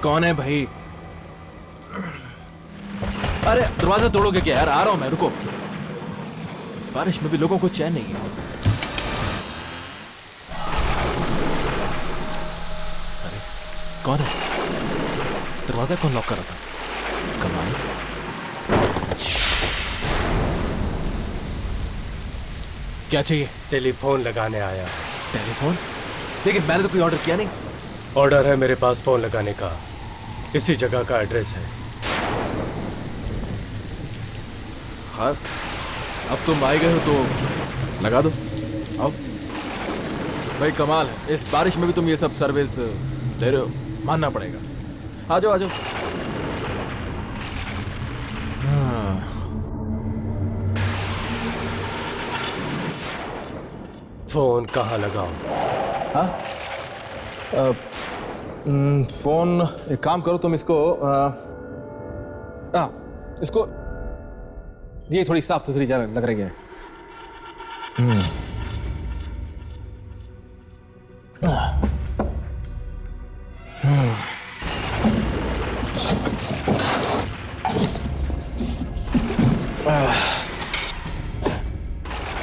कौन है भाई? अरे दरवाजा तोड़ोगे क्या यार? आ रहा हूं मैं, रुको। बारिश में भी लोगों को चैन नहीं है। अरे कौन है? दरवाजा कौन लॉक कर रहा था? कमाल। क्या चाहिए? टेलीफोन लगाने आया। टेलीफोन? लेकिन मैंने तो कोई ऑर्डर किया नहीं। ऑर्डर है मेरे पास फोन लगाने का, इसी जगह का एड्रेस है। हाँ, अब तुम आए गए हो तो लगा दो। आओ भाई, कमाल है, इस बारिश में भी तुम ये सब सर्विस दे रहे हो, मानना पड़ेगा। आ जाओ आ जाओ। हाँ। फोन कहाँ लगाऊं? हाँ? फोन एक काम करो, तुम इसको इसको ये थोड़ी साफ सुथरी जगह लग रही है।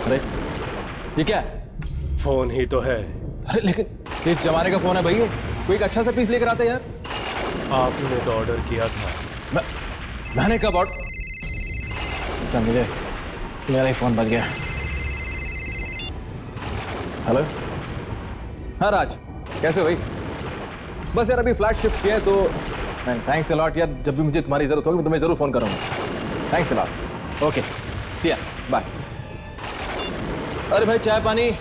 अरे ये क्या है? फोन ही तो है। अरे लेकिन किस जमाने का फोन है भाई ये? कोई एक अच्छा सा पीस लेकर आते यार। आपने तो ऑर्डर किया था। मैंने कब ऑर्डर? मुझे मेरा ही फोन बज गया। हेलो, हाँ राज, कैसे हो भाई? बस यार अभी फ्लैट शिफ्ट किया है तो थैंक्स अ लॉट यार, जब भी मुझे तुम्हारी जरूरत होगी मैं तुम्हें जरूर फोन करूंगा। Thanks a lot. ओके सी या, बाय। अरे भाई चाय पानी?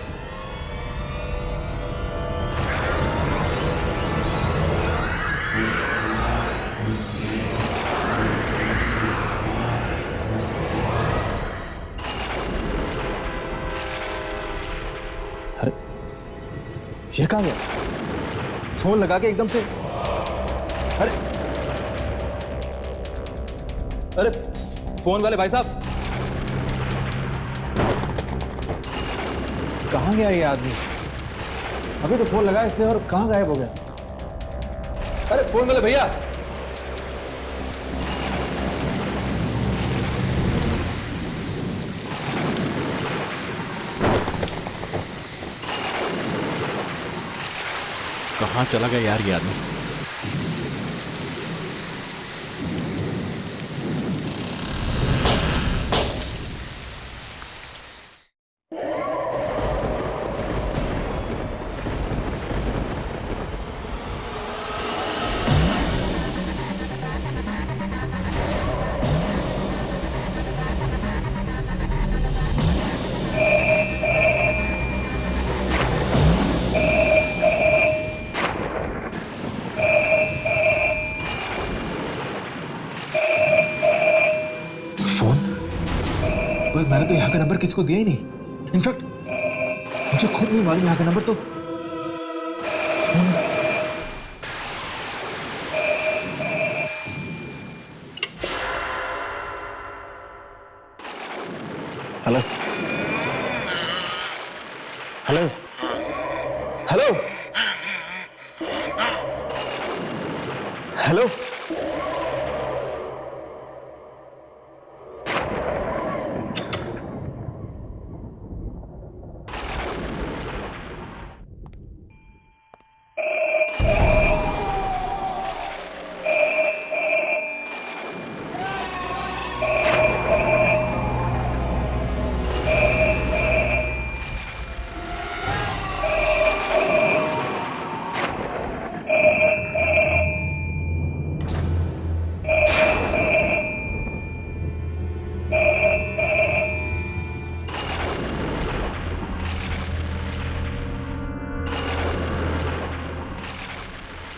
अरे ये कहाँ गया? फोन लगा के एकदम से। अरे अरे फोन वाले भाई साहब, कहाँ गया ये आदमी? अभी तो फोन लगा इसने और कहाँ गायब हो गया? अरे फोन वाले भैया, कहाँ चला गया यार ये आदमी? पर मैंने तो यहाँ का नंबर किसको दिया ही नहीं। इनफैक्ट मुझे खुद नहीं मालूम यहाँ का नंबर तो। Hello hello hello hello.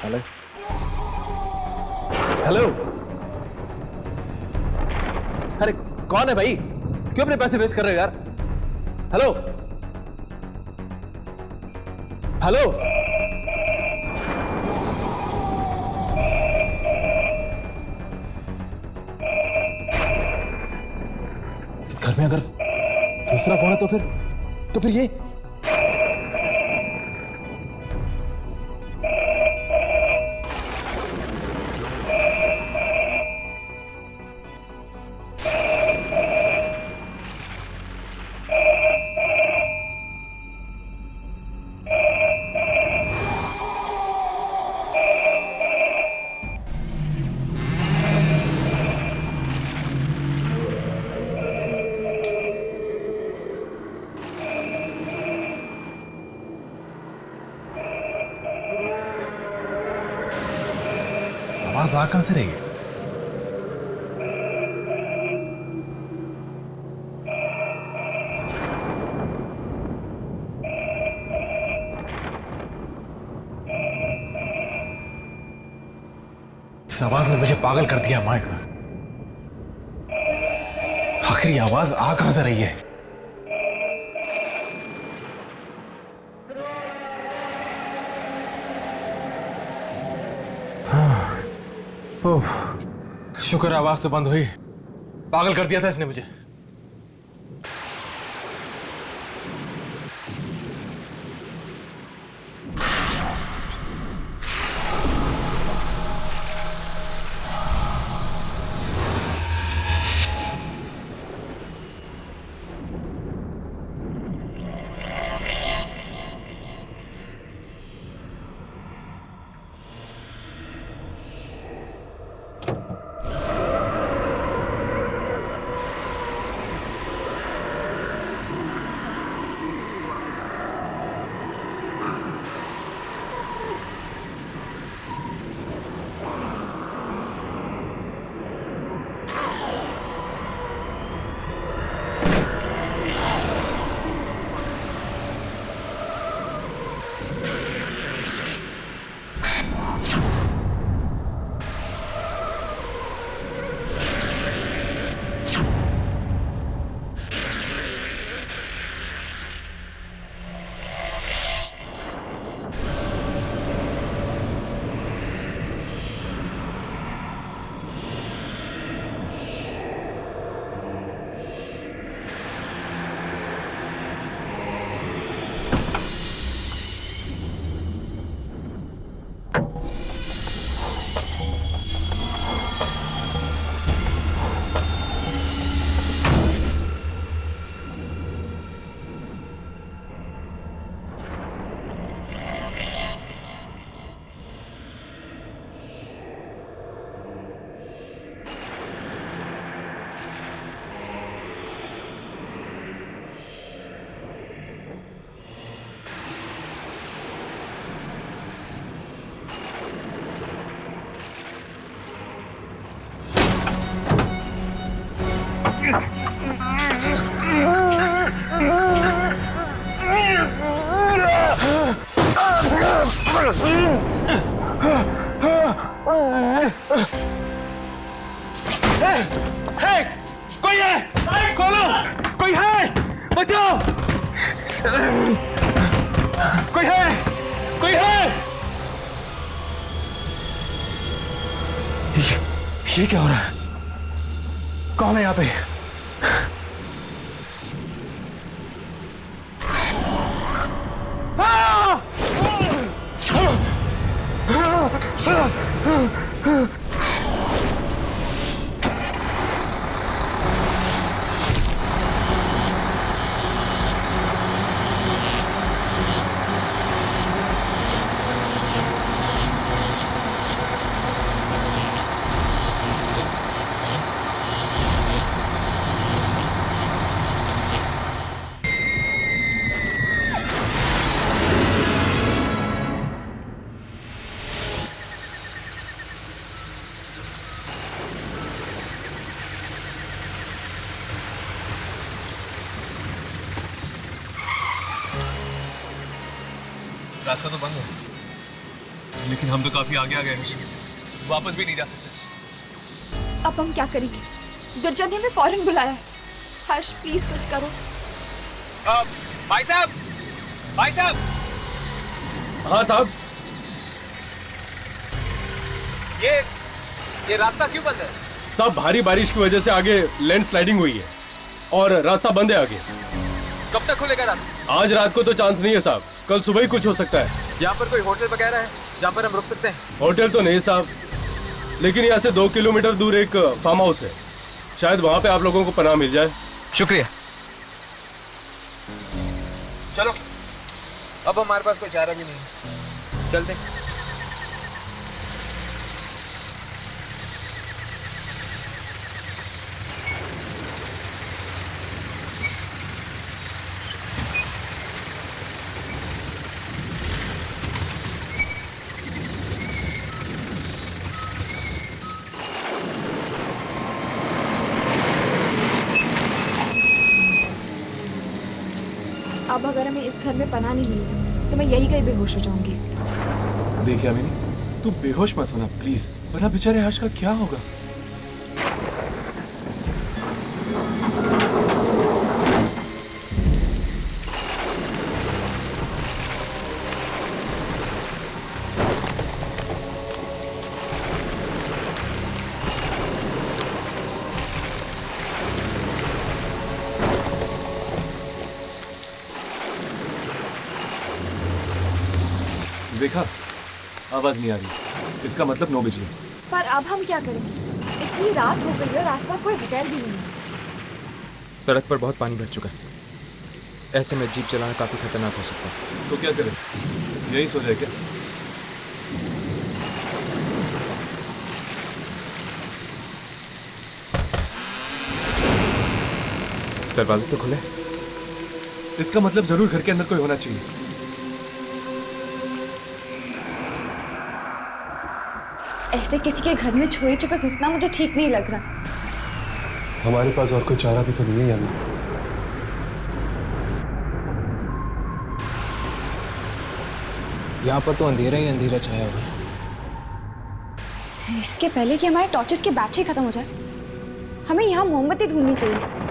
Hello hello. अरे कौन है भाई? क्यों अपने पैसे वेस्ट कर रहे हो यार? Hello hello. इस घर में अगर दूसरा फोन है तो फिर ये आवाज आ कहां से रही है? इस आवाज ने मुझे पागल कर दिया माइक। आखिर आवाज आ कहां से रही है? शुक्र है आवाज तो बंद हुई। पागल कर दिया था इसने मुझे। कोई है? खोलो! कोई है? बचाओ! कोई है? कोई है? ये क्या हो रहा है? कौन है यहाँ पे? रास्ता तो बंद है, लेकिन हम तो काफी आगे आ गए हैं। वापस भी नहीं जा सकते। अब हम क्या करेंगे? दुर्जन ने हमें फौरन बुलाया है। हर्ष प्लीज कुछ करो। भाई साहब! भाई साहब! हाँ साहब। ये रास्ता क्यों बंद है? साहब भारी बारिश की वजह से आगे लैंड स्लाइडिंग हुई है और रास्ता बंद है आगे। कब तक खुलेगा रास्ता? आज रात को तो चांस नहीं है साहब, कल सुबह ही कुछ हो सकता है। यहाँ पर कोई होटल वगैरह है जहाँ पर हम रुक सकते हैं? होटल तो नहीं साहब, लेकिन यहाँ से 2 किलोमीटर दूर एक फार्म हाउस है, शायद वहाँ पे आप लोगों को पनाह मिल जाए। शुक्रिया। चलो, अब हमारे पास कोई चारा भी नहीं, चलते। अब अगर हमें इस घर में पनाह नहीं मिली तो मैं यही कहीं बेहोश हो जाऊंगी। देखिए अमीनी, तू बेहोश मत होना प्लीज, वरना बेचारे हर्ष का क्या होगा। देखा, आवाज नहीं आ रही, इसका मतलब नो बिजली। पर अब हम क्या करेंगे? इतनी रात हो गई है और आसपास कोई होटल भी नहीं है। सड़क पर बहुत पानी भर चुका है, ऐसे में जीप चलाना काफी खतरनाक हो सकता है। तो क्या करें, यही सो जाए क्या? दरवाजे तो खुले, इसका मतलब जरूर घर के अंदर कोई होना चाहिए। ऐसे किसी के घर में चोरी छुपे घुसना मुझे ठीक नहीं लग रहा। हमारे पास और कोई चारा भी तो नहीं है यानी। यहाँ पर तो अंधेरा ही अंधेरा छाया हुआ है। इसके पहले कि हमारे टॉर्चेस की बैटरी खत्म हो जाए, हमें यहाँ मोमबत्ती ढूंढनी चाहिए।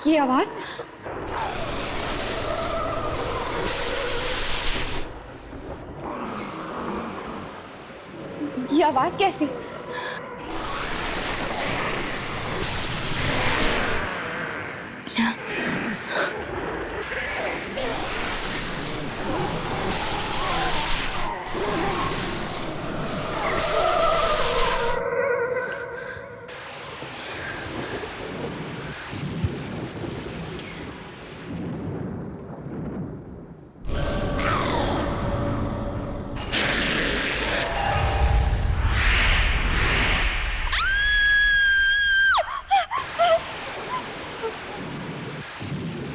ये आवाज, ये आवाज कैसी?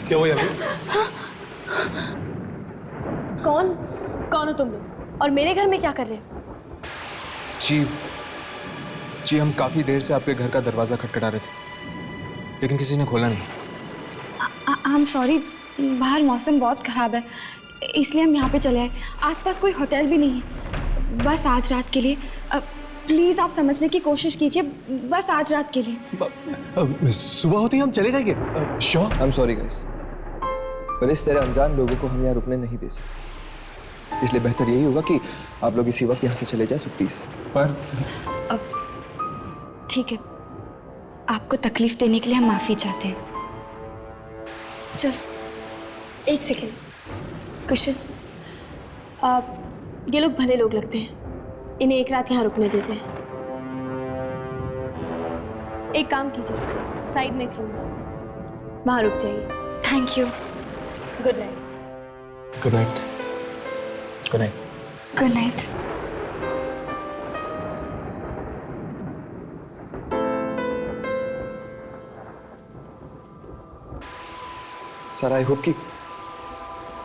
क्या हुआ यार? कौन हो तुम लोग और मेरे घर में क्या कर रहे हो? जी हम काफी देर से आपके घर का दरवाजा खटखटा रहे थे, लेकिन किसी ने खोला नहीं। आई एम सॉरी, बाहर मौसम बहुत खराब है, इसलिए हम यहाँ पे चले आए। आसपास कोई होटल भी नहीं है, बस आज रात के लिए। प्लीज आप समझने की कोशिश कीजिए, बस आज रात के लिए। सुबह होते ही हम चले जाएंगे। Sure? I am sorry guys, पर इस तरह अनजान लोगों को हम यहाँ रुकने नहीं दे सकते, इसलिए बेहतर यही होगा कि आप लोग इसी वक्त यहाँ से चले जाए। So please. पर ठीक है, आपको तकलीफ देने के लिए हम माफी चाहते हैं। चल एक सेकेंड कुशन, ये लोग भले लोग लगते हैं, इन्हें एक रात यहाँ रुकने देते हैं। एक काम कीजिए, साइड में एक रूम है, वहाँ रुक जाइए। Thank you. Good night. Good night. Good night. Good night. Sir I hope कि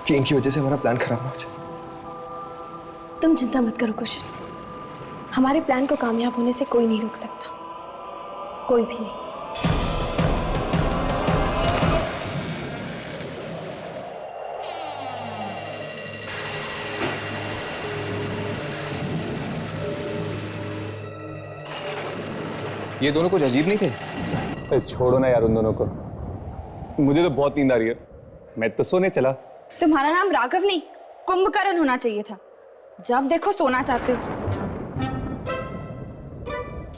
इनकी वजह से हमारा प्लान खराब ना हो जाए। तुम चिंता मत करो कुशन, हमारे प्लान को कामयाब होने से कोई नहीं रोक सकता, कोई भी नहीं। ये दोनों कुछ अजीब नहीं थे? अरे छोड़ो ना यार उन दोनों को, मुझे तो बहुत नींद आ रही है, मैं तो सोने चला। तुम्हारा नाम राघव नहीं कुंभकर्ण होना चाहिए था। जब देखो सोना चाहते हो।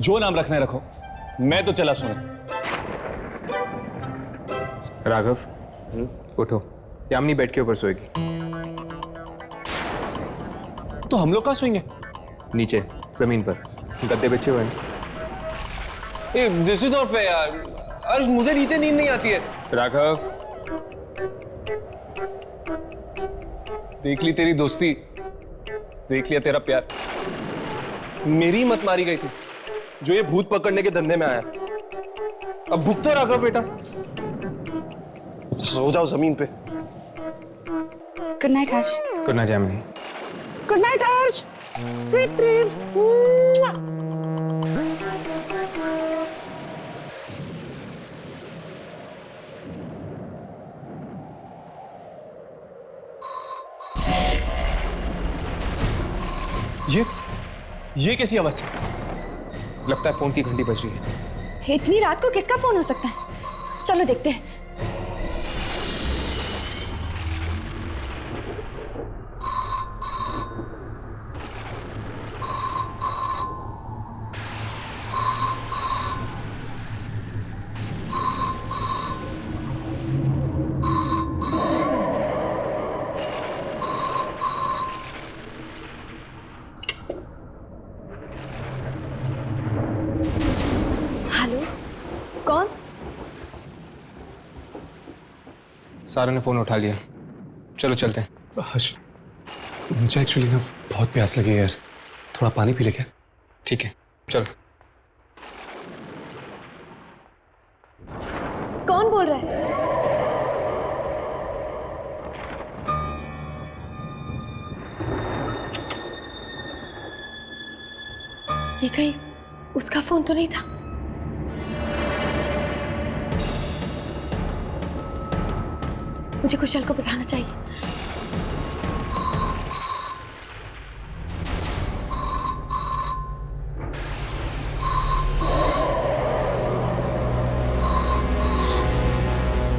जो नाम रखना है रखो, मैं तो चला सोने। राघव, उठो। यामिनी बेड के ऊपर सोएगी। तो हम लोग कहाँ सोएंगे? नीचे जमीन पर गद्दे बिछे हुए हैं। दिस इज नॉट फेयर यार। अर्श, मुझे नीचे नींद नहीं आती है। राघव, देख ली तेरी दोस्ती, देख लिया तेरा प्यार। मेरी मत मारी गई थी जो ये भूत पकड़ने के धंधे में आया। अब भुगतो राघव बेटा, सो जाओ जमीन पे। Good night Harsh. Good night Yamini. Good night Harsh, sweet dreams. ये कैसी आवाज है? लगता है फोन की घंटी बज रही है। इतनी रात को किसका फोन हो सकता है? चलो देखते हैं। हेलो, कौन? सारा ने फोन उठा लिया। चलो चलते हैं। हर्ष, मुझे एक्चुअली ना बहुत प्यास लगी है यार, थोड़ा पानी पी ले क्या? ठीक है, चलो। कौन बोल रहा है? ये कहीं उसका फोन तो नहीं था? मुझे कुशल को बताना चाहिए।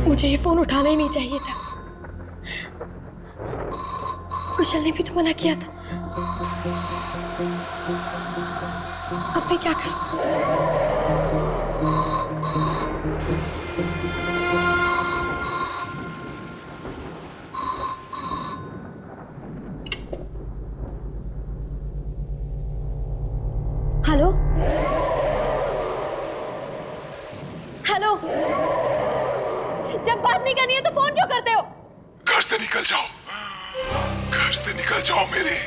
मुझे ये फोन उठाना ही नहीं चाहिए था। कुशल ने भी तो मना किया था। अब मैं क्या करूं? हेलो, हेलो, जब बात नहीं करनी है तो फोन क्यों करते हो? घर से निकल जाओ, घर से निकल जाओ मेरे,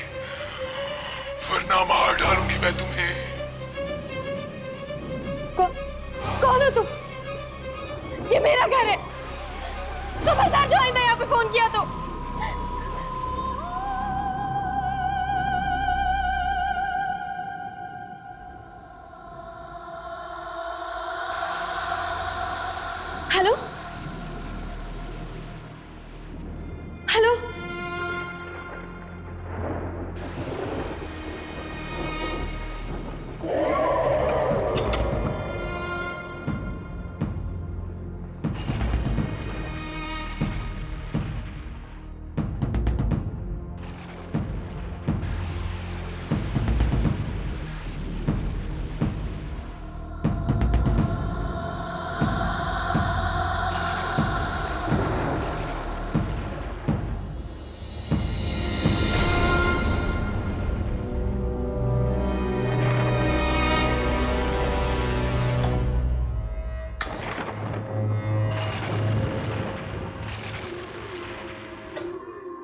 वरना मार डालूंगी मैं तुम्हें। कौन हो तुम? ये मेरा घर है। खबरदार जो आइंदा यहाँ पे फोन किया तो। हेलो, हेलो,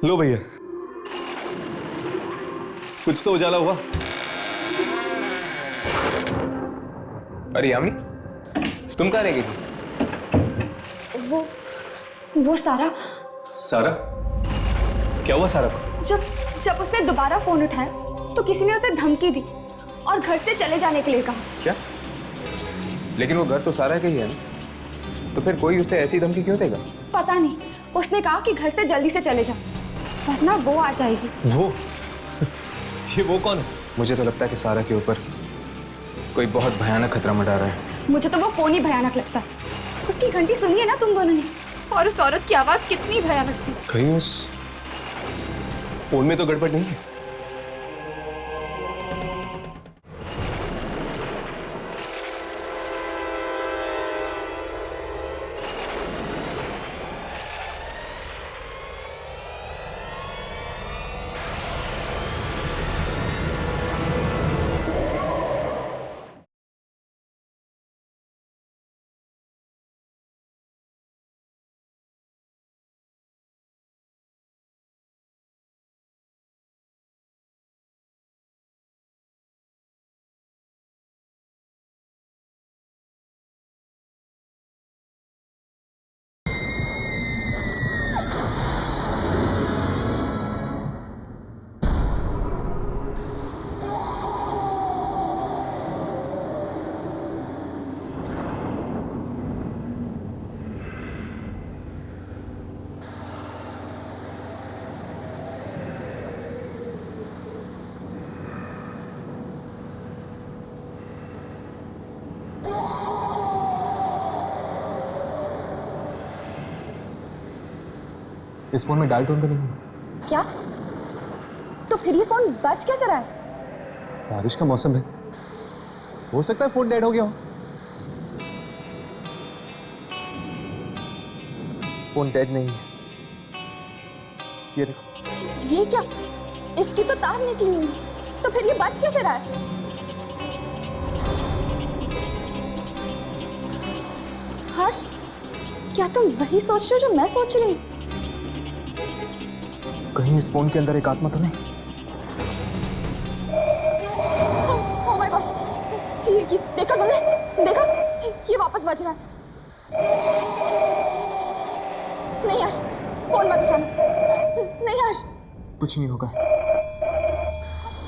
लो भैया, कुछ तो उजाला हुआ। अरे यामिनी, तुम कहाँ रह गई थी? वो सारा सारा? क्या हुआ सारा को? जब उसने दोबारा फोन उठाया तो किसी ने उसे धमकी दी और घर से चले जाने के लिए कहा। क्या? लेकिन वो घर तो सारा का ही है ना, तो फिर कोई उसे ऐसी धमकी क्यों देगा? पता नहीं, उसने कहा कि घर से जल्दी से चले जाओ वरना वो आ जाएगी। वो ये वो कौन है? मुझे तो लगता है कि सारा के ऊपर कोई बहुत भयानक खतरा मंडरा रहा है। मुझे तो वो फोन ही भयानक लगता है। उसकी घंटी सुनी है ना तुम दोनों ने, और उस औरत की आवाज कितनी भयानक थी। कहीं उस फोन में तो गड़बड़ नहीं है? इस फोन में डायल टोन तो नहीं है? क्या? तो फिर ये फोन बज कैसे रहा है? बारिश का मौसम है, हो सकता है फोन डेड हो गया हो। फोन डेड नहीं है, ये देखो। ये क्या? इसकी तो तार निकली हुई है, तो फिर ये बज कैसे रहा है? हर्ष, क्या तुम वही सोच रहे हो जो मैं सोच रही हूँ? कहीं इस फोन के अंदर एक आत्मा तो नहीं? Oh my God! ये देखा तुमने? देखा? ये वापस बज रहा है। नहीं हर्ष, फोन मत उठाना। नहीं हर्ष। कुछ नहीं होगा।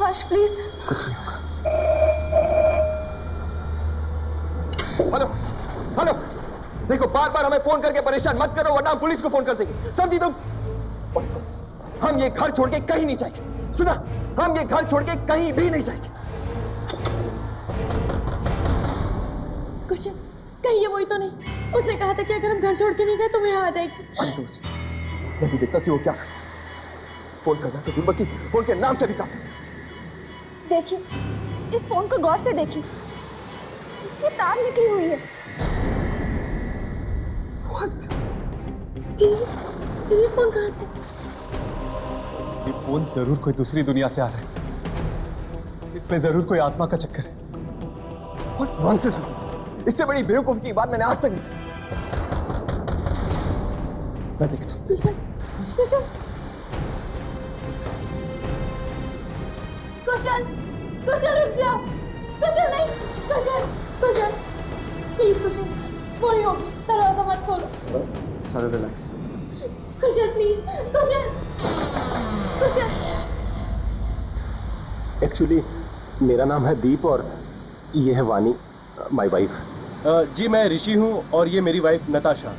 हर्ष प्लीज। कुछ नहीं होगा। हेलो हेलो, देखो बार बार हमें फोन करके परेशान मत करो, वरना हम पुलिस को फोन कर देंगे, समझी तुम? हम ये घर छोड़ के कहीं नहीं जाएंगे, सुना? हम ये घर छोड़ के कहीं भी नहीं जाएंगे। कुशन, कहीं ये वही तो नहीं? उसने कहा था कि अगर हम घर छोड़ के नहीं गए तो मैं यहाँ आ जाएगी। मैं भी देखता कि वो क्या फोन करना तो बल्कि फोन के नाम से भी काम। देखिए, इस फोन को गौर से देखिए, इसकी तार निकली हुई है। What? ये फोन कहाँ से? ये फोन जरूर कोई दूसरी दुनिया से आ रहा है। इस पे जरूर कोई आत्मा का चक्कर है। What nonsense is this? इससे बड़ी बेवकूफी की बात मैंने आज तक नहीं सुनी। मैं देखता हूँ। कुशन, कुशन, कुशन, कुशन रुक जाओ। कुशन नहीं, कुशन, कुशन, प्लीज कुशन, वही होगी, दरवाजा मत खोलो। सारे relax. Cushion please, cushion, cushion. Actually मेरा नाम है दीप और ये है वानी, माय वाइफ। जी मैं ऋषि हूँ और ये मेरी वाइफ नताशा।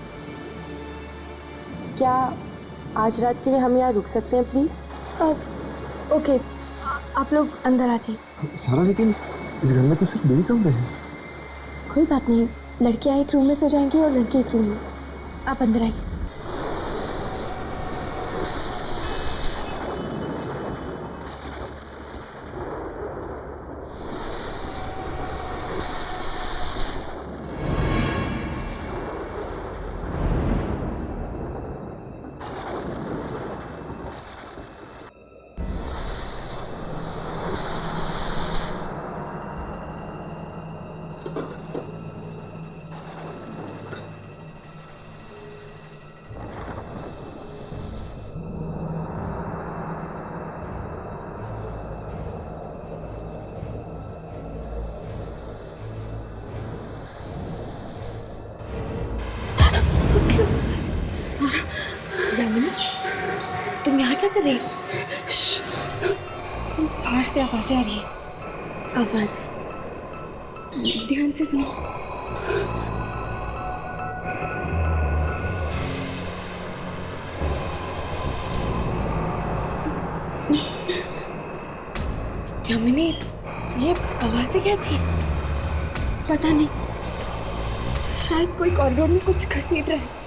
क्या आज रात के लिए हम यहाँ रुक सकते हैं प्लीज? ओके, आप लोग अंदर आ जाइए। सारा लेकिन इस घर में तो सिर्फ 2 कमरे हैं। कोई बात नहीं, लड़कियाँ एक रूम में सो जाएंगी और लड़के एक रूम में। आप अंदर आइए। यामिनी, तुम यहाँ क्या कर रही हो? बाहर से आवाजें आ रही है। आवाज? ध्यान से सुनो। यामिनी, ये आवाजें कैसी? पता नहीं, शायद कोई कॉरिडोर में कुछ घसीट रहा है।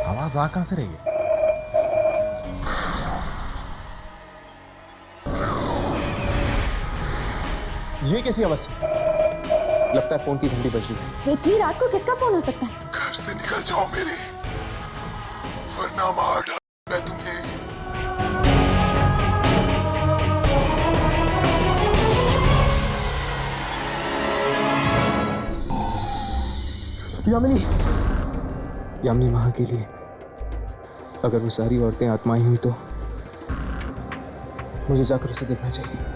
आवाज आ कहां से रही है? ये कैसी आवाज है? लगता है फोन की घंटी बज रही है। इतनी रात को किसका फोन हो सकता है? घर से निकल जाओ मेरे, वरना मार डाल मैं तुम्हें। यामिनी, यामिनी वहां के लिए अगर वो सारी औरतें आत्माएं हुई तो मुझे जाकर उसे देखना चाहिए।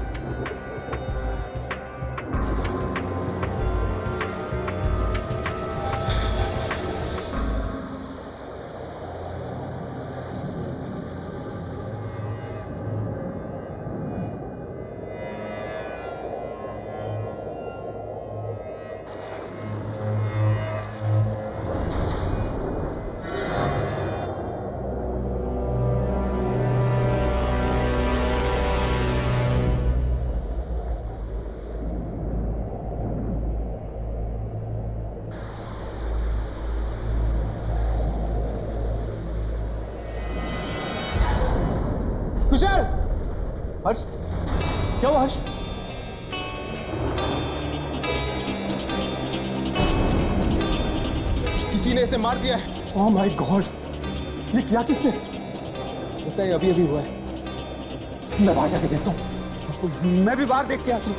कुशल! हर्ष, क्या हुआ हर्ष? किसी ने इसे मार दिया है। Oh my God! ये किया किसने? लगता है अभी अभी हुआ है। मैं बाहर जाके देखता हूँ। मैं भी बाहर देख के आता हूँ।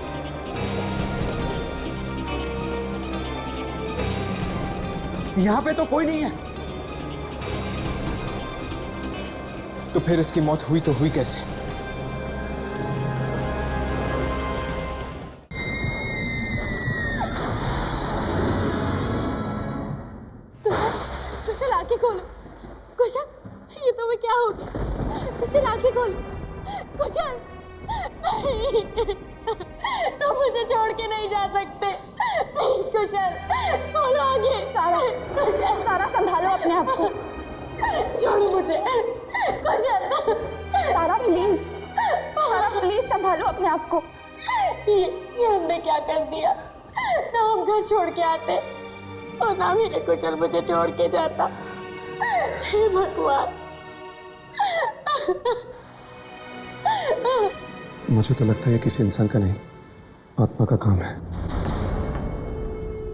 यहाँ पे तो कोई नहीं है। तो फिर इसकी मौत हुई तो हुई कैसे? कुशल आंखें खोलो। कुशल, ये तुम्हें क्या हो गया? कुशल आंखें खोलो। कुशल, तुम मुझे छोड़ के नहीं जा सकते। प्लीज कुशल, खोलो आंखें। सारा, कुशल, सारा संभालो अपने आप को। छोड़ो मुझे। कुशल, सारा प्लीज, सारा प्लीज संभालो अपने आप को। ये हमने क्या कर दिया? ना हम घर छोड़ के आते और ना मेरे कुशल मुझे छोड़ के जाता। हे भगवान। मुझे तो लगता है ये किसी इंसान का नहीं, आत्मा का काम है।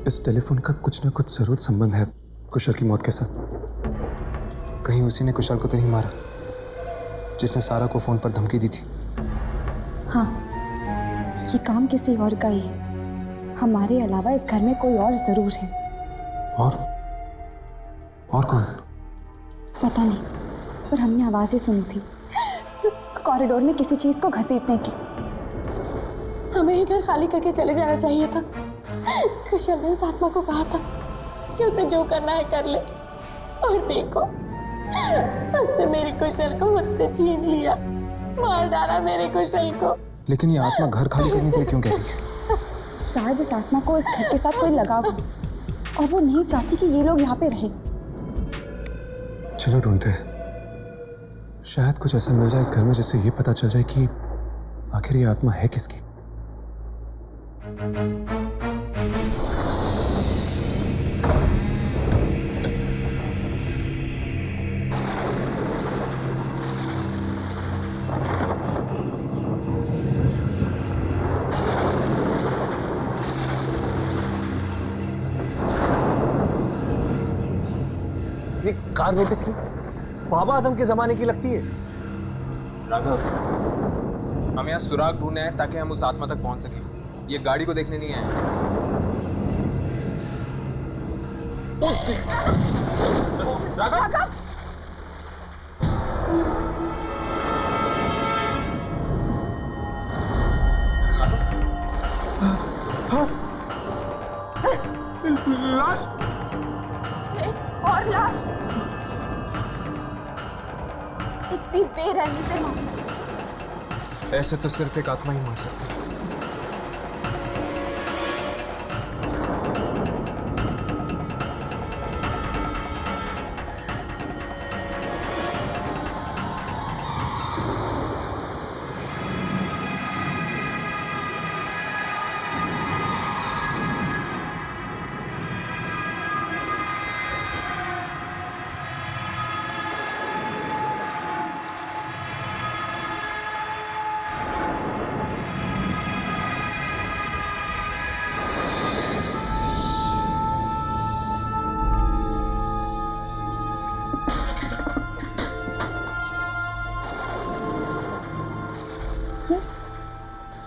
इस टेलीफोन का कुछ ना कुछ जरूर संबंध है कुशल की मौत के साथ। कहीं उसी ने कुशल को तो नहीं मारा जिसने सारा को फोन पर धमकी दी थी? हाँ, ये काम किसी और का ही है। हमारे अलावा इस घर में कोई और जरूर है। और कौन? पता नहीं, पर हमने आवाजें सुनी थी कॉरिडोर में किसी चीज को घसीटने की। हमें ये घर खाली करके चले जाना चाहिए था। कुशल ने उस आत्मा को कहा था कि उसे जो करना है कर ले, और देखो उसने मेरी कुशल को मुझसे छीन लिया, मार डाला मेरे कुशल को। लेकिन ये आत्मा घर खाली करने के लिए क्यों कह रही है? शायद इस आत्मा को इस घर के साथ कोई लगाव हो और वो नहीं चाहती कि ये लोग यहाँ पे रहे। चलो ढूंढते हैं, शायद कुछ ऐसा मिल जाए इस घर में जिससे ये पता चल जाए कि आखिर ये आत्मा है किसकी। ये कार नोटिस की बाबा आदम के जमाने की लगती है। राघव, हम यहाँ सुराग ढूंढने हैं ताकि हम उस आत्मा तक पहुंच सकें। ये गाड़ी को देखने नहीं आए। राघव! लाश और लाश इतनी बेरहमी से मारी। ऐसे तो सिर्फ एक आत्मा ही मार सकती है।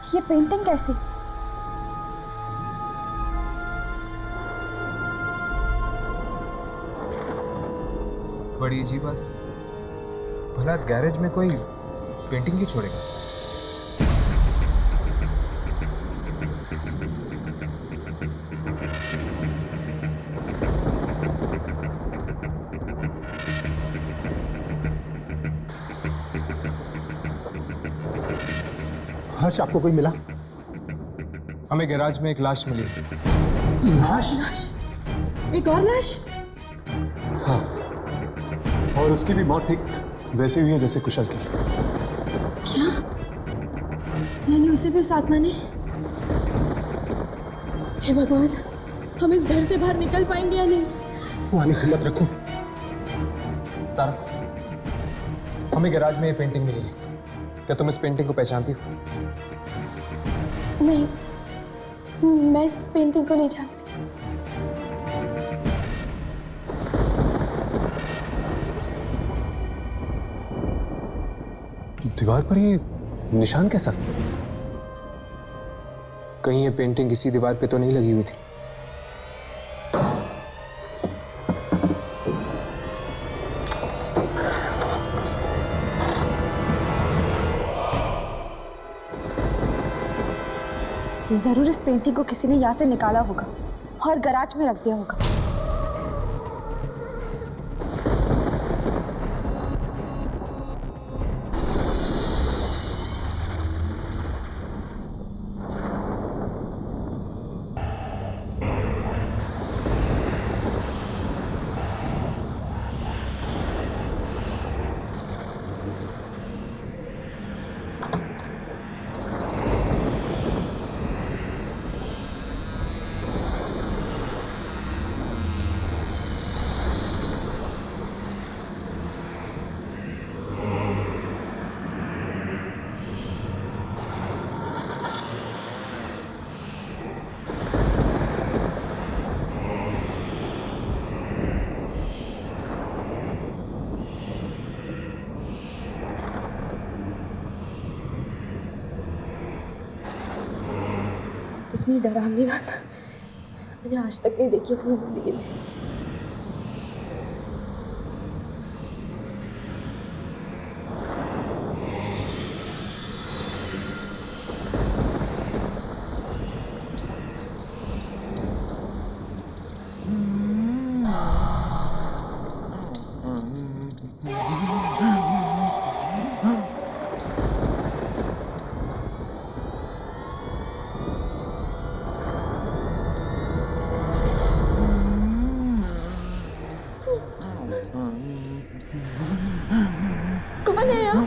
ये पेंटिंग कैसी? बड़ी अजीब बात है। भला गैरेज में कोई पेंटिंग क्यों छोड़ेगा? हर्ष, आपको कोई मिला? हमें गैराज में एक लाश मिली। लाश? एक और लाश? हाँ, और उसकी भी मौत ठीक वैसी हुई है जैसे कुशल की। क्या? यानी उसे भी उस आत्मा ने? हे भगवान, हम इस घर से बाहर निकल पाएंगे या नहीं? वानी, हिम्मत रखो। सारा, हमें गैराज में ये पेंटिंग मिली है। क्या तुम इस पेंटिंग को पहचानती हो? नहीं, मैं इस पेंटिंग को नहीं जानती। दीवार पर ये निशान कैसा? कहीं ये पेंटिंग इसी दीवार पे तो नहीं लगी हुई थी? जरूर इस पेंटिंग को किसी ने यहाँ से निकाला होगा और गैराज में रख दिया होगा। इतनी डरावनी रात मैंने आज तक नहीं देखी अपनी जिंदगी में। कौन है यहाँ?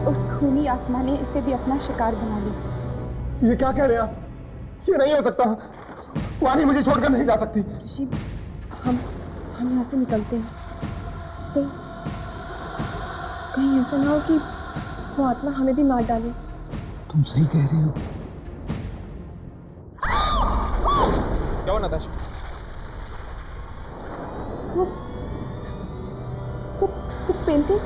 उस खूनी आत्मा ने इसे भी अपना शिकार बना लिया। ये क्या कह रहे हैं आप? ये नहीं हो सकता। वानी मुझे छोड़कर नहीं जा सकती। ऋषि, हम यहाँ से निकलते हैं। कहीं कहीं ऐसा ना हो कि वो आत्मा हमें भी मार डाले। तुम सही कह रही हो। क्या हुआ नताशा? वो पेंटिंग।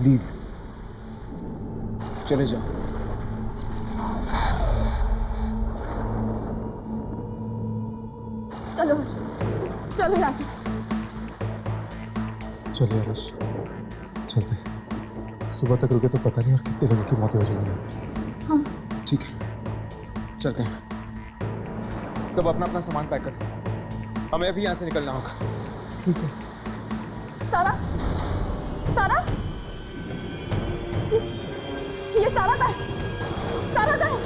लीव, चले जाओ। चलो हर्ष, चलो यहाँ से। चलिए हर्ष, चलते। सुबह तक रुके तो पता नहीं और कितने लोगों की मौतें हो जाएंगी। हाँ ठीक है, चलते हैं। सब अपना अपना सामान पैक कर। हमें अभी यहाँ से निकलना होगा। ठीक है। सारा, सारा, ये सारा का है। सारा का है।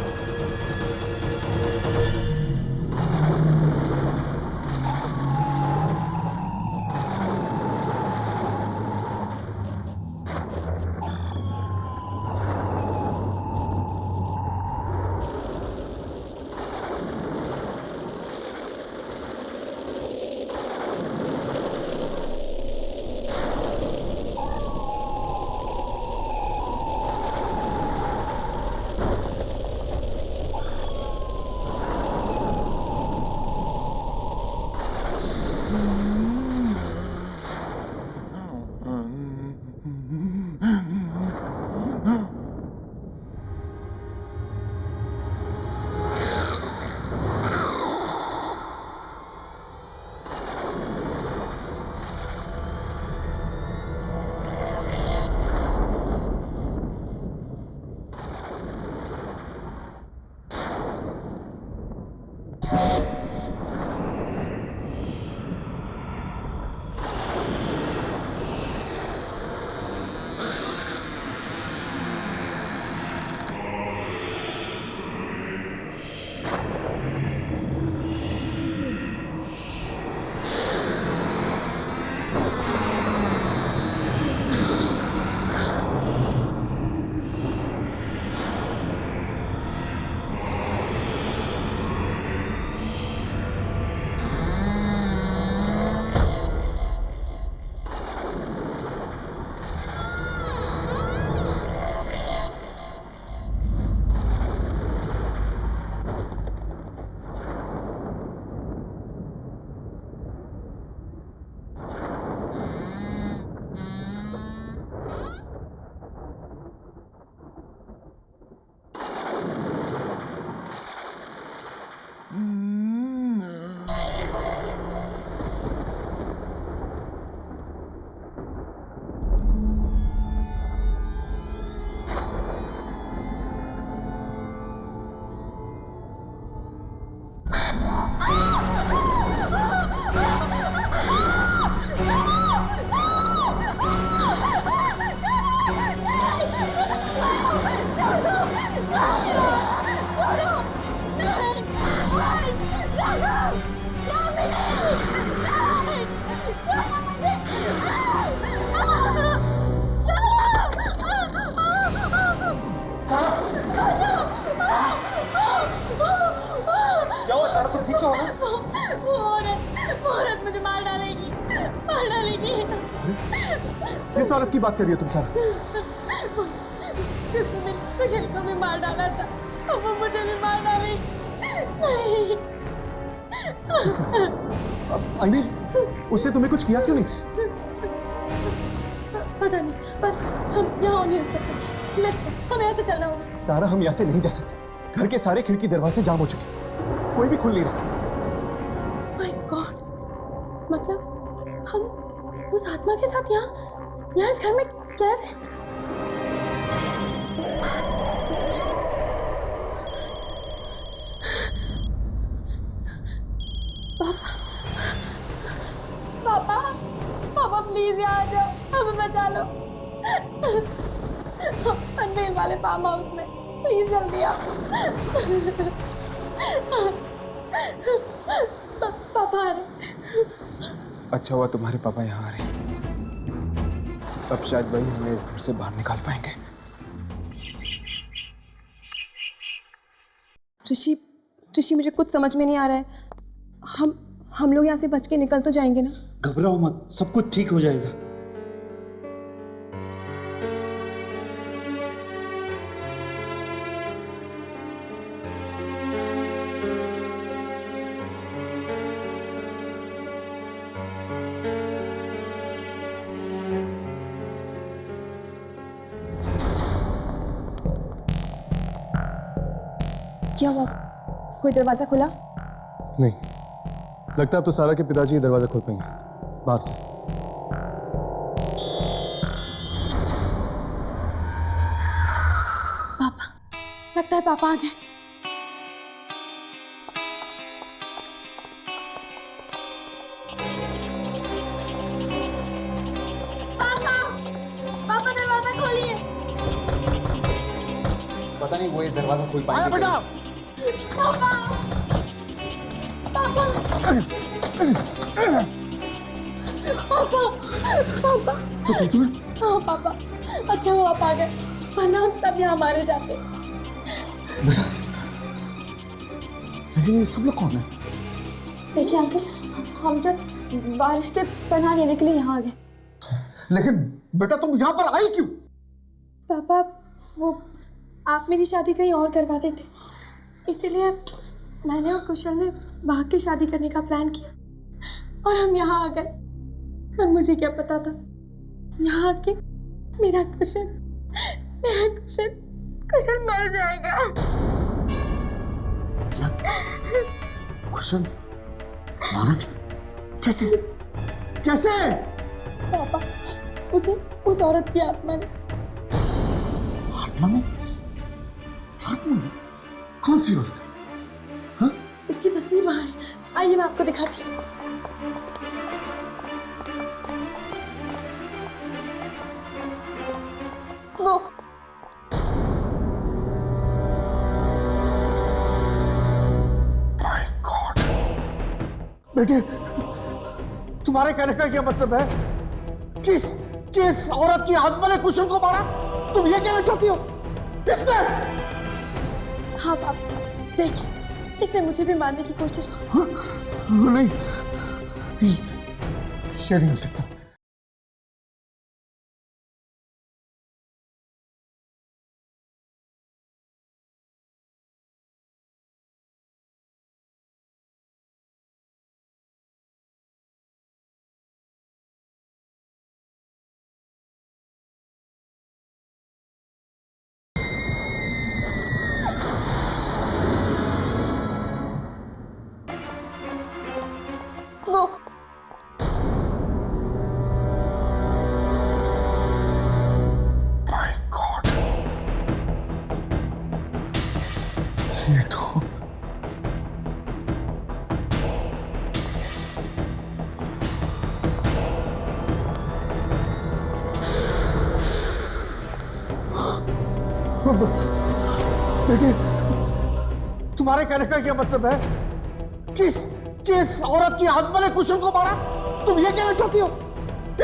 वो औरत मुझे मार डालेगी। किस औरत की बात कर रही हो तुम सारा? जिसने मेरे कुशल को भी मार डाला था, अब वो मुझे भी मार डालेगी। नहीं। आई मीन, उससे तुम्हें कुछ किया क्यों नहीं? पता नहीं, पर हम यहाँ नहीं रुक सकते। लेट्स गो, हमें यहाँ से चलना होगा। सारा, हम यहाँ से नहीं जा सकते। घर के सारे खिड़की दरवाजे जाम हो चुके, कोई भी खुल नहीं रहा। माय गॉड, मतलब हम उस आत्मा के साथ यहाँ इस घर में कैद हैं। पापा प्लीज यहाँ आ जाओ, हमें बचा लो। पनवेल वाले फार्म हाउस में, प्लीज जल्दी आओ। पापा आ रहे। अच्छा हुआ तुम्हारे पापा यहाँ आ रहे हैं। अब शायद वही हमें इस घर से बाहर निकाल पाएंगे। ऋषि मुझे कुछ समझ में नहीं आ रहा है। हम लोग यहाँ से बच के निकल तो जाएंगे ना? घबराओ मत, सब कुछ ठीक हो जाएगा। क्या हुआ? कोई दरवाजा खुला? नहीं, लगता है अब तो सारा के पिताजी दरवाजा खोल पाएंगे बाहर से। पापा, लगता है पापा आ गए। पापा दरवाजा खोलिए। पता नहीं वो ये दरवाजा खोल पाएंगे। पापा तो ठीक है? हाँ पापा, अच्छा हुआ आप आ गए, वरना हम सब यहाँ मारे जाते। बेटा, लेकिन ये सब लोग कौन है? देखिए अंकल, हम जस्ट बारिश से पनाह लेने के लिए यहाँ आ गए। लेकिन बेटा तुम यहाँ पर आई क्यों? पापा, वो आप मेरी शादी कहीं और करवा देते, इसीलिए मैंने और कुशल ने भाग के शादी करने का प्लान किया और हम यहाँ आ गए। पर मुझे क्या पता था यहाँ आके मेरा कुशल मर जाएगा। क्या? कुशल मारा? कैसे? पापा, उसे उस औरत की आत्मा ने। आत्मा? कौन सी औरत? हाँ? उसकी तस्वीर वहाँ है, आइए मैं आपको दिखाती हूँ। वो माय गॉड! बेटे, तुम्हारे कहने का क्या मतलब है? किस औरत की आत्मा ने कुशल को मारा? तुम ये कहना चाहती हो? इसने? हाँ पापा, देखिए, इसने मुझे भी मारने की कोशिश की। हाँ? नहीं, ये नहीं हो सकता। वो माय गॉड! ये तो बेटे, तुम्हारे कहने का क्या मतलब है? किस औरत की आत्मा ने कुशल को मारा? तुम ये कहना चाहती हो?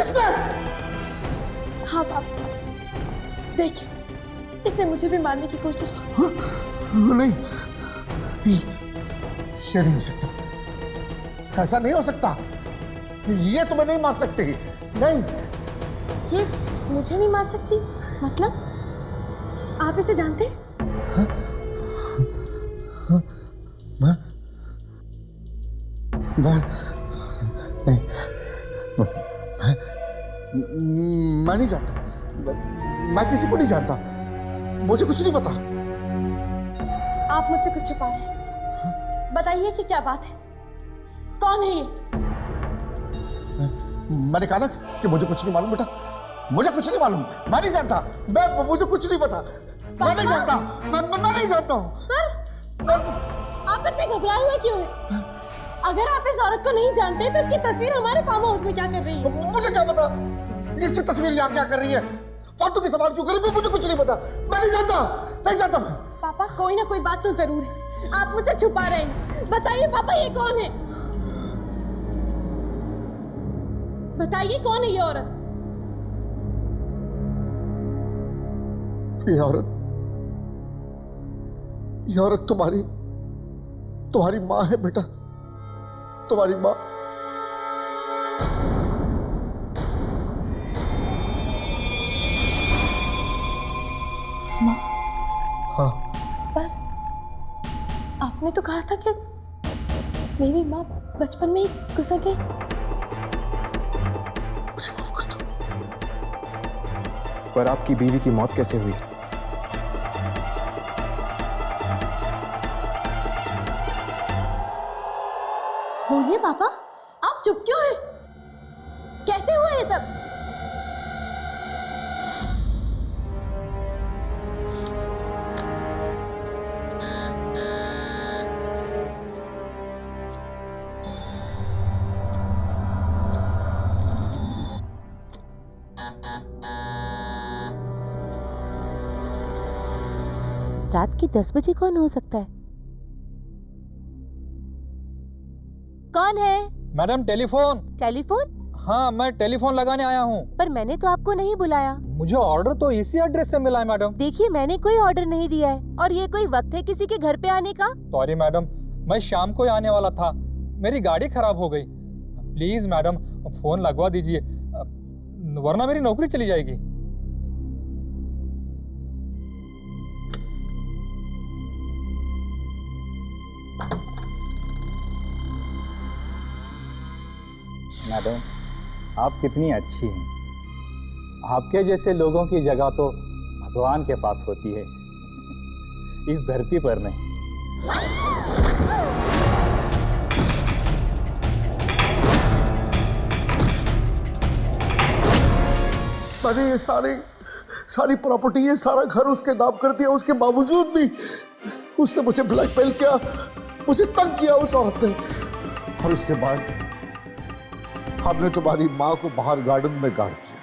इसने? हाँ पापा, देखिए, इसने मुझे भी मारने की कोशिश की। नहीं, ये नहीं हो सकता। ऐसा नहीं हो सकता, ये तुम्हें नहीं मार सकती। नहीं, ये मुझे नहीं मार सकती? मतलब आप इसे जानते हैं? मैं नहीं जानता, मैं किसी को नहीं जानता, मुझे कुछ नहीं पता। आप मुझसे कुछ छुपा रहे हैं, बताइए कि क्या बात है, कौन है ये? मैंने कहा ना कि मुझे कुछ नहीं मालूम बेटा, मुझे कुछ नहीं मालूम, मैं नहीं जानता, मुझे कुछ नहीं पता, मैं नहीं जानता, मैं नहीं जानता हूँ। आप इतने घबराए हुए क्यों हैं? अगर आप इस औरत को नहीं जानते तो इसकी तस्वीर हमारे फार्म हाउस में क्या कर रही है? मुझे क्या पता इसकी तस्वीर यहाँ क्या कर रही है, फालतू के सवाल क्यों कर रही है, मुझे कुछ नहीं पता, मैं नहीं जानता, नहीं जानता मैं। पापा कोई ना कोई बात तो जरूर है, आप मुझसे छुपा रहे हैं, बताइए पापा ये कौन है? बताइए कौन है ये औरत? ये औरत तुम्हारी माँ है बेटा, तुम्हारी माँ। माँ? हाँ। पर आपने तो कहा था कि मेरी माँ बचपन में ही गुजर गई। मुझे माफ कर दो। पर आपकी बीवी की मौत कैसे हुई? बोलिए पापा, आप चुप क्यों हैं? कैसे हुआ ये सब? रात के 10 बजे कौन हो सकता है? कौन है? Madam telephone. टेलीफोन? हाँ, मैं टेलीफोन लगाने आया हूँ। पर मैंने तो आपको नहीं बुलाया। मुझे ऑर्डर तो इसी एड्रेस से मिला है मैडम। देखिए मैंने कोई ऑर्डर नहीं दिया है, और ये कोई वक्त है किसी के घर पे आने का? सॉरी मैडम, मैं शाम को ही आने वाला था, मेरी गाड़ी खराब हो गई। प्लीज मैडम फोन लगवा दीजिए, वरना मेरी नौकरी चली जाएगी। मैडम आप कितनी अच्छी हैं, आपके जैसे लोगों की जगह तो भगवान के पास होती है, इस धरती पर नहीं। मैंने ये सारी प्रॉपर्टी, ये सारा घर उसके नाम कर दिया, उसके बावजूद भी उसने मुझे ब्लैकमेल किया, मुझे तंग किया उस औरत ने। और उसके बाद हमने तुम्हारी माँ को बाहर गार्डन में गाड़ दिया।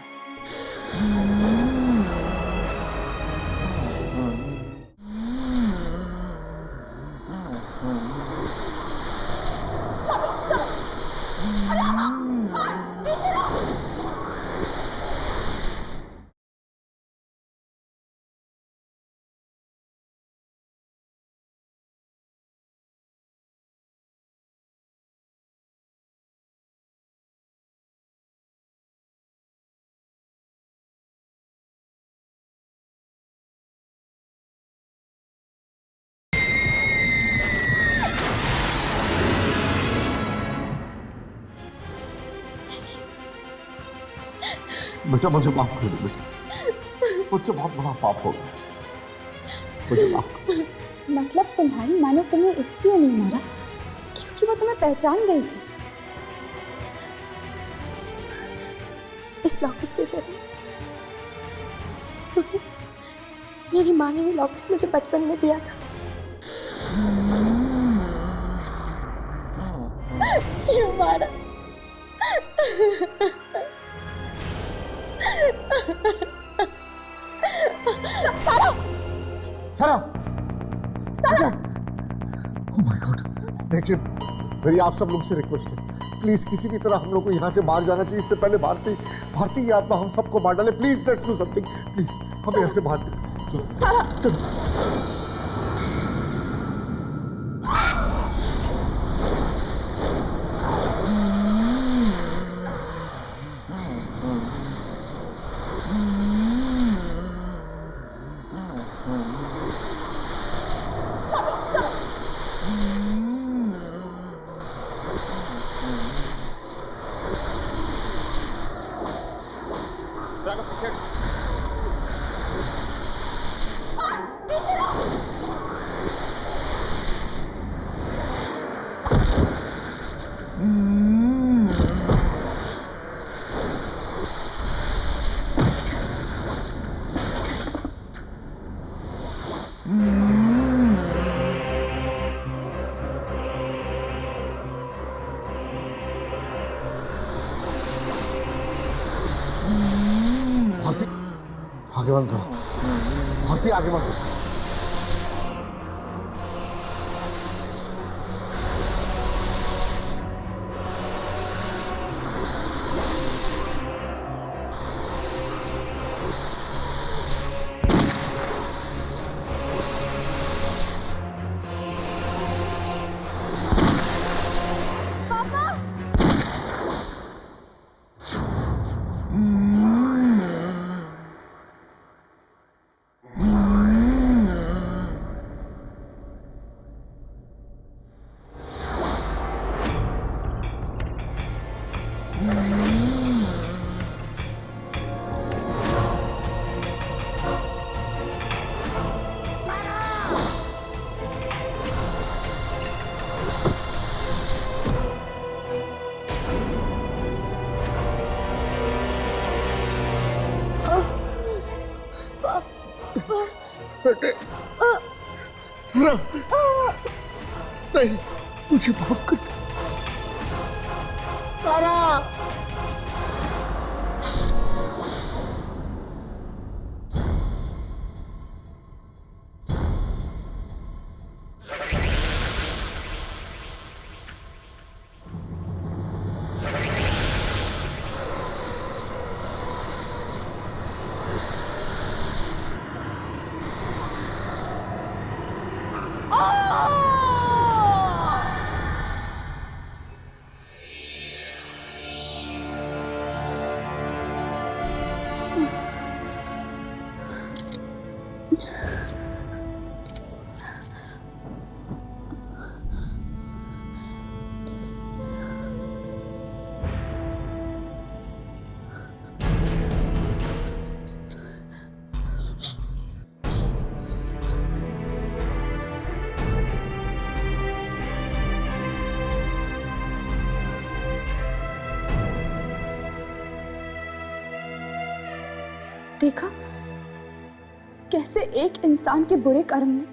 बेटा मुझे माफ कर दो बेटा, मुझसे बहुत बड़ा पाप हो गया, मुझे माफ कर दो। मतलब तुम्हारी माँ ने तुम्हें इसलिए नहीं मारा क्योंकि वो तुम्हें पहचान गई थी? इस लॉकेट के जरिए, क्योंकि मेरी माँ ने ये लॉकेट मुझे बचपन में दिया था। क्यों मारा? सारा ओह माय गॉड, देखिए मेरी आप सब लोग से रिक्वेस्ट है, प्लीज किसी भी तरह हम लोग को यहाँ से बाहर जाना चाहिए, इससे पहले भारती की आत्मा हम सबको मार डाले। Please let's do something, please हम यहाँ से बाहर चलो। भारती आगे बंद करो, भारती आगे बंद करो। बेटे सारा, नहीं, मुझे माफ कर दो सारा। देखा कैसे एक इंसान के बुरे कर्म ने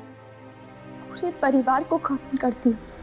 पूरे परिवार को खत्म कर दिया।